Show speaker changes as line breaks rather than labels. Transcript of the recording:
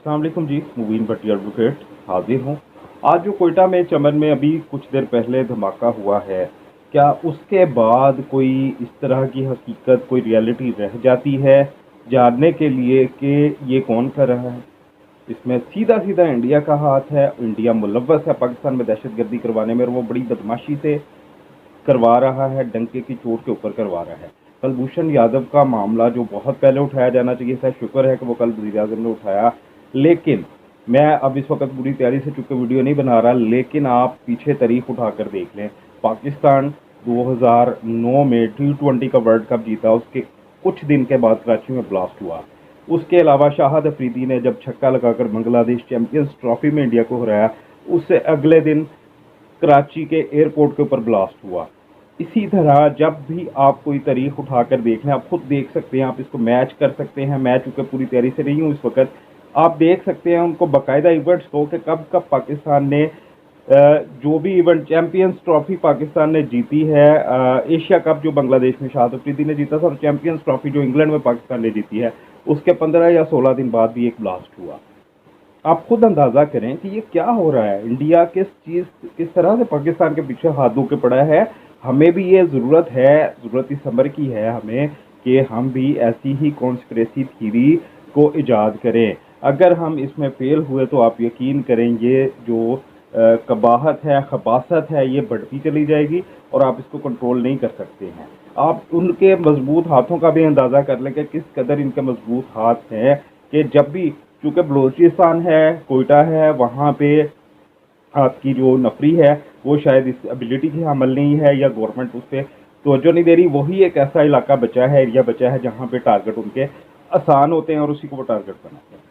अस्सलाम वालेकुम जी, मुबीन भट्टी एडवोकेट हाजिर हूँ। आज जो कोयटा में चमन में अभी कुछ देर पहले धमाका हुआ है, क्या उसके बाद कोई इस तरह की हकीकत, कोई रियलिटी रह जाती है जानने के लिए कि ये कौन कर रहा है? इसमें सीधा सीधा इंडिया का हाथ है। इंडिया मुलव्वस है पाकिस्तान में दहशतगर्दी करवाने में, और वो बड़ी बदमाशी से करवा रहा है, डंके की चोट के ऊपर करवा रहा है। कुलभूषण यादव का मामला जो बहुत पहले उठाया जाना चाहिए था, शुक्र है कि वो कल वज़ीर-ए-आज़म ने उठाया। लेकिन मैं अब इस वक्त पूरी तैयारी से चूंकि वीडियो नहीं बना रहा, लेकिन आप पीछे तारीख उठाकर देख लें। पाकिस्तान 2009 में T20 का वर्ल्ड कप जीता, उसके कुछ दिन के बाद कराची में ब्लास्ट हुआ। उसके अलावा शाहिद अफरीदी ने जब छक्का लगाकर बांग्लादेश चैंपियंस ट्रॉफी में इंडिया को हराया, उससे अगले दिन कराची के एयरपोर्ट के ऊपर ब्लास्ट हुआ। इसी तरह जब भी आप कोई तारीख उठाकर देख लें, आप खुद देख सकते हैं, आप इसको मैच कर सकते हैं। मैं चूंकि पूरी तैयारी से नहीं हूँ इस वक्त, आप देख सकते हैं उनको बाकायदा इवेंट्स को कि कब कब पाकिस्तान ने जो भी इवेंट, चैंपियंस ट्रॉफी पाकिस्तान ने जीती है, एशिया कप जो बांग्लादेश में शाहिद अफरीदी ने जीता था, और चैंपियंस ट्रॉफी जो इंग्लैंड में पाकिस्तान ने जीती है, उसके 15 या 16 दिन बाद भी एक ब्लास्ट हुआ। आप खुद अंदाजा करें कि ये क्या हो रहा है। इंडिया किस तरह से पाकिस्तान के पीछे हाथ धो के पड़ा है। हमें भी ये ज़रूरत इस अमर की है हमें, कि हम भी ऐसी ही कॉन्स्पिरेसी थ्योरी को इजाद करें। अगर हम इसमें फेल हुए तो आप यकीन करें, ये जो कबाहत है, खबासत है, ये बढ़ती चली जाएगी और आप इसको कंट्रोल नहीं कर सकते हैं। आप उनके मजबूत हाथों का भी अंदाज़ा कर लें कि किस कदर इनके मजबूत हाथ हैं, कि जब भी, चूँकि बलूचिस्तान है, कोयटा है, वहाँ पे आपकी जो नफरी है वो शायद इस एबिलिटी की हमल नहीं है, या गवर्नमेंट उस पर तवज्जो नहीं दे रही। वही एक ऐसा इलाका बचा है, एरिया बचा है, जहाँ पे टारगेट उनके आसान होते हैं और उसी को वो टारगेट बनाते हैं।